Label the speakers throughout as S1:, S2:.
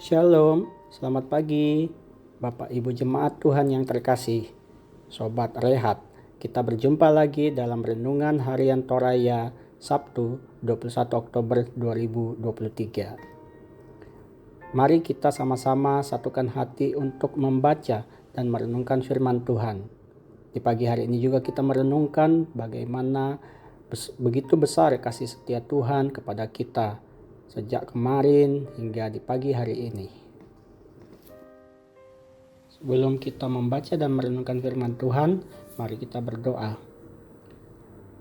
S1: Shalom, selamat pagi Bapak Ibu Jemaat Tuhan yang terkasih. Sobat Rehat, kita berjumpa lagi dalam Renungan Harian Toraya Sabtu 21 Oktober 2023. Mari kita sama-sama satukan hati untuk membaca dan merenungkan firman Tuhan. Di pagi hari ini juga kita merenungkan bagaimana begitu besar kasih setia Tuhan kepada kita sejak kemarin hingga di pagi hari ini. Sebelum kita membaca dan merenungkan firman Tuhan, mari kita berdoa.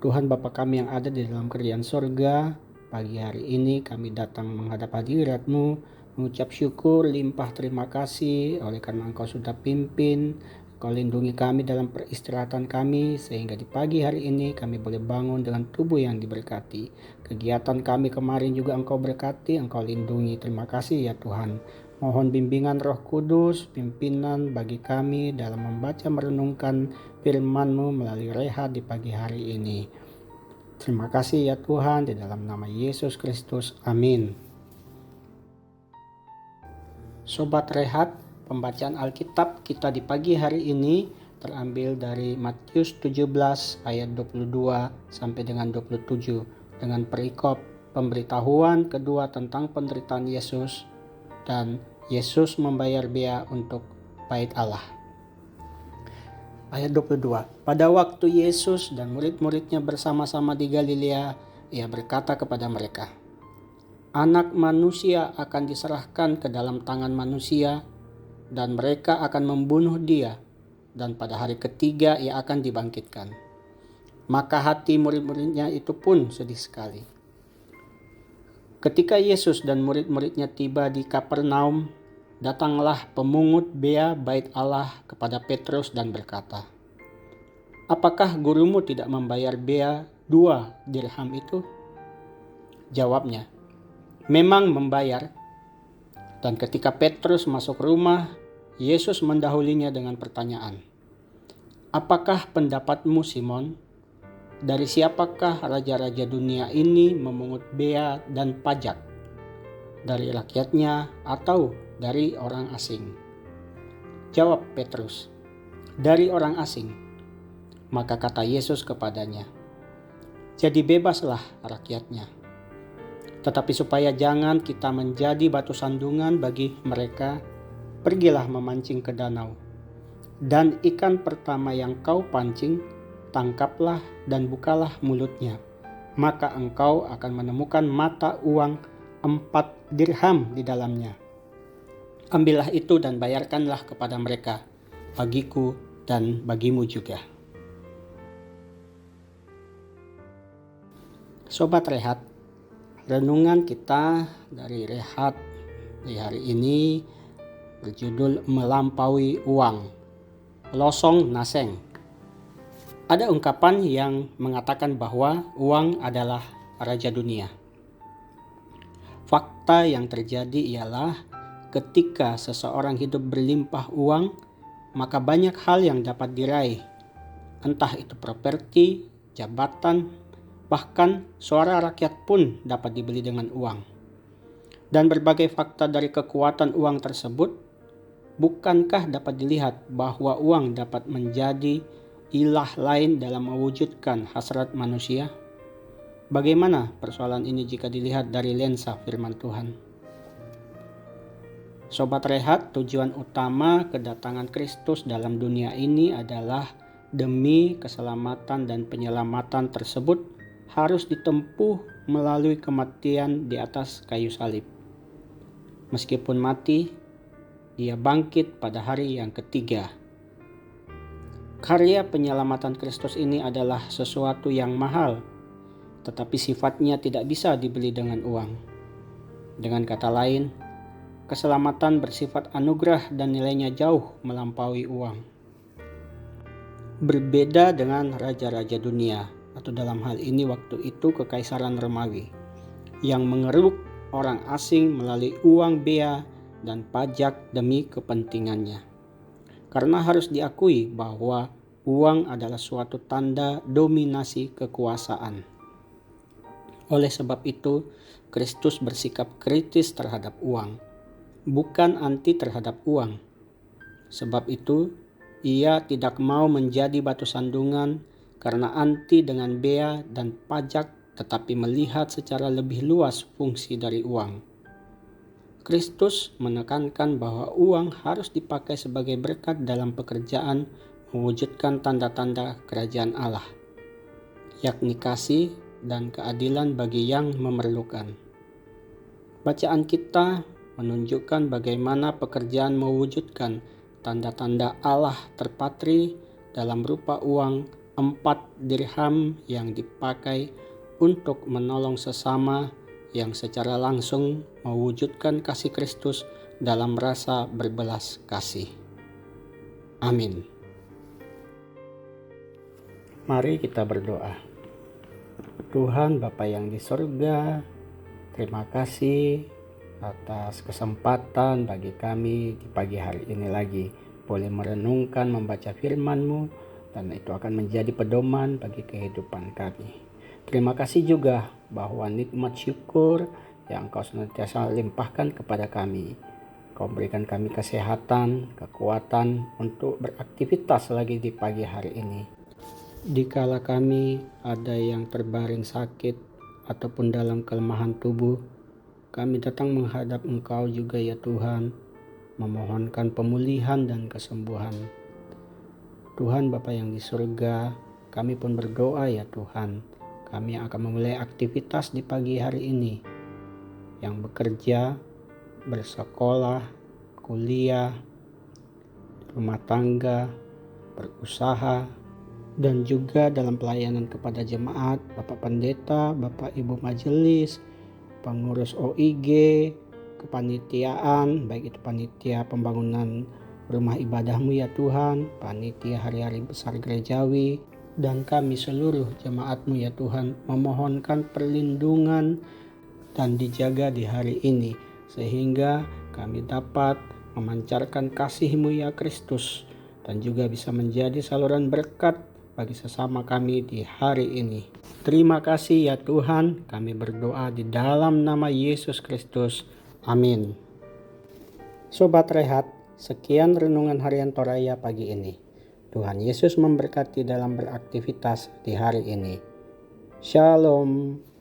S1: Tuhan Bapa kami yang ada di dalam kerajaan surga, pagi hari ini kami datang menghadap hadirat-Mu, mengucap syukur, limpah terima kasih oleh karena Engkau sudah pimpin, Engkau lindungi kami dalam peristirahatan kami, sehingga di pagi hari ini kami boleh bangun dengan tubuh yang diberkati. Kegiatan kami kemarin juga Engkau berkati, Engkau lindungi. Terima kasih ya Tuhan. Mohon bimbingan Roh Kudus, pimpinan bagi kami dalam membaca merenungkan firman-Mu melalui rehat di pagi hari ini. Terima kasih ya Tuhan, di dalam nama Yesus Kristus. Amin. Sobat Rehat, pembacaan Alkitab kita di pagi hari ini terambil dari Matius 17 ayat 22 sampai dengan 27 dengan perikop pemberitahuan kedua tentang penderitaan Yesus dan Yesus membayar bea untuk bait Allah. Ayat 22. Pada waktu Yesus dan murid-muridnya bersama-sama di Galilea, ia berkata kepada mereka, Anak manusia akan diserahkan ke dalam tangan manusia, dan mereka akan membunuh dia, dan pada hari ketiga ia akan dibangkitkan. Maka hati murid-muridnya itu pun sedih sekali. Ketika Yesus dan murid-muridnya tiba di Kapernaum, datanglah pemungut bea bait Allah kepada Petrus dan berkata, Apakah gurumu tidak membayar bea 2 dirham itu? Jawabnya, Memang membayar. Dan ketika Petrus masuk rumah, Yesus mendahulinya dengan pertanyaan, Apakah pendapatmu Simon? Dari siapakah raja-raja dunia ini memungut bea dan pajak? Dari rakyatnya atau dari orang asing? Jawab Petrus, Dari orang asing. Maka kata Yesus kepadanya, Jadi bebaslah rakyatnya. Tetapi supaya jangan kita menjadi batu sandungan bagi mereka, pergilah memancing ke danau. Dan ikan pertama yang kau pancing, tangkaplah dan bukalah mulutnya. Maka engkau akan menemukan mata uang 4 dirham di dalamnya. Ambillah itu dan bayarkanlah kepada mereka, bagiku dan bagimu juga. Sobat Rehat, renungan kita dari Rehat di hari ini berjudul Melampaui Uang, Losong Naseng. Ada ungkapan yang mengatakan bahwa uang adalah raja dunia. Fakta yang terjadi ialah ketika seseorang hidup berlimpah uang, maka banyak hal yang dapat diraih. Entah itu properti, jabatan, bahkan suara rakyat pun dapat dibeli dengan uang. Dan berbagai fakta dari kekuatan uang tersebut, bukankah dapat dilihat bahwa uang dapat menjadi ilah lain dalam mewujudkan hasrat manusia? Bagaimana persoalan ini jika dilihat dari lensa firman Tuhan? Sobat Rehat, tujuan utama kedatangan Kristus dalam dunia ini adalah demi keselamatan dan penyelamatan tersebut harus ditempuh melalui kematian di atas kayu salib. Meskipun mati, ia bangkit pada hari yang ketiga. Karya penyelamatan Kristus ini adalah sesuatu yang mahal, tetapi sifatnya tidak bisa dibeli dengan uang. Dengan kata lain, keselamatan bersifat anugerah dan nilainya jauh melampaui uang. Berbeda dengan raja-raja dunia, atau dalam hal ini waktu itu Kekaisaran Romawi, yang mengeruk orang asing melalui uang bea dan pajak demi kepentingannya. Karena harus diakui bahwa uang adalah suatu tanda dominasi kekuasaan. Oleh sebab itu, Kristus bersikap kritis terhadap uang. bukan anti terhadap uang. Sebab itu, ia tidak mau menjadi batu sandungan karena anti dengan bea dan pajak, tetapi melihat secara lebih luas fungsi dari uang. Kristus menekankan bahwa uang harus dipakai sebagai berkat dalam pekerjaan mewujudkan tanda-tanda kerajaan Allah, yakni kasih dan keadilan bagi yang memerlukan. Bacaan kita menunjukkan bagaimana pekerjaan mewujudkan tanda-tanda Allah terpatri dalam rupa uang 4 dirham yang dipakai untuk menolong sesama, yang secara langsung mewujudkan kasih Kristus dalam rasa berbelas kasih. Amin. Mari kita berdoa. Tuhan Bapa yang di surga, terima kasih atas kesempatan bagi kami di pagi hari ini lagi boleh merenungkan, membaca firman-Mu, dan itu akan menjadi pedoman bagi kehidupan kami. Terima kasih juga bahwa nikmat syukur yang Kau senantiasa limpahkan kepada kami. Kau berikan kami kesehatan, kekuatan untuk beraktivitas lagi di pagi hari ini. Dikala kami ada yang terbaring sakit ataupun dalam kelemahan tubuh, kami datang menghadap Engkau juga ya Tuhan, memohonkan pemulihan dan kesembuhan. Tuhan Bapa yang di surga, kami pun berdoa ya Tuhan, kami akan memulai aktivitas di pagi hari ini, yang bekerja, bersekolah, kuliah, rumah tangga, berusaha, dan juga dalam pelayanan kepada jemaat, Bapak Pendeta, Bapak Ibu Majelis, pengurus OIG, kepanitiaan, baik itu panitia pembangunan rumah ibadahmu ya Tuhan, panitia hari-hari besar gerejawi, dan kami seluruh jemaatmu ya Tuhan, memohonkan perlindungan dan dijaga di hari ini, sehingga kami dapat memancarkan kasih-Mu ya Kristus, dan juga bisa menjadi saluran berkat bagi sesama kami di hari ini. Terima kasih ya Tuhan, kami berdoa di dalam nama Yesus Kristus. Amin. Sobat Rehat, sekian renungan harian Toraya pagi ini. Tuhan Yesus memberkati dalam beraktivitas di hari ini. Shalom.